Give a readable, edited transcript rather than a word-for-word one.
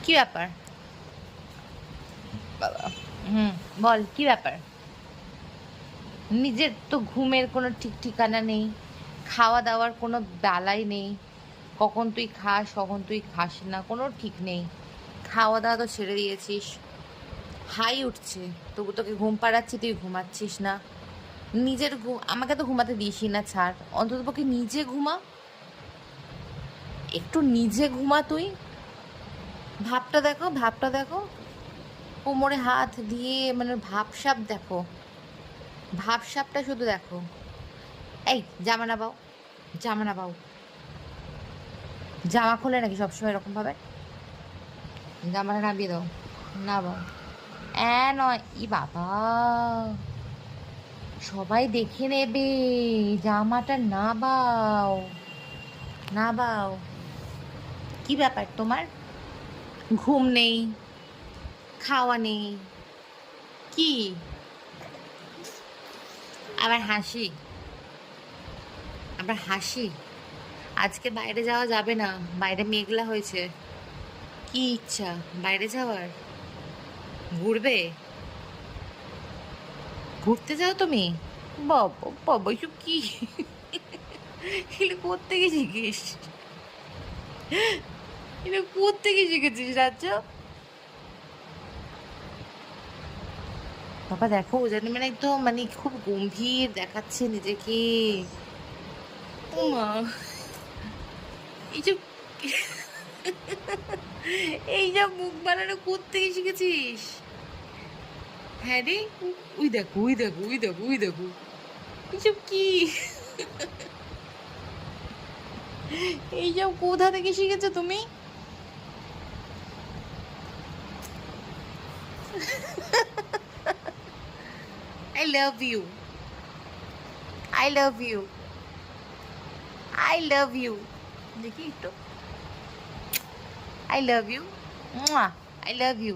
কি ব্যাপার বাবা? বল কি ব্যাপার? নিজের তো ঘুমের কোনো ঠিক ঠিকানা নেই, খাওয়া দাওয়ার কোনো বেলাই নেই। কখন তুই খাস, কখন তুই খাস না, কোনো ঠিক নেই। খাওয়া দাওয়া তো ছেড়ে দিয়েছিস, হাই উঠছে, তবু তোকে ঘুম পাড়াচ্ছি, তুই ঘুমাচ্ছিস না। নিজের ঘুম আমাকে তো ঘুমাতে দিসই না, ছাড়, অন্ততপক্ষে নিজে ঘুমা, একটু নিজে ঘুমা তুই। ভাবটা দেখো, ভাবটা দেখো, কোমরে হাত দিয়ে মানে ভাবসাব দেখো, ভাবসাবটা শুধু দেখো। এই জামা নামাও, জামা নামাও। জামা খোলে নাকি সবসময় এরকম ভাবে? জামাটা নামিয়ে দাও, নামাও। নয়, ই বাবা, সবাই দেখে নেবে, জামাটা নামাও, নামাও। কি ব্যাপার তোমার? ঘুম নেই, খাওয়া নেই, কি আবার হাসি, আবার হাসি? আজকে বাইরে যাওয়া যাবে না, বাইরে মেঘলা হয়েছে। কি ইচ্ছা বাইরে যাওয়ার? ঘুরবে? ঘুরতে যাও তুমি? বাবা বাবা, এসব কি? এগুলো কোত্থেকে শিখিস? এগুলো কোত্থেকে শিখেছিস রাজ্য? বাবা দেখো, ও জানি মানে একদম মানে খুব গম্ভীর দেখাচ্ছে নিজেকে। উমা, এইসব এইসব মুখ বানানো কোত্থেকে শিখেছিস? হ্যাঁ রে, ওই দেখো, ওই দেখো, ওই দেখো, ওই দেখো, এইসব কি? এইসব কোথা থেকে শিখেছো তুমি? I love you, I love you, I love you. দেখি একটু, I love you, I love you.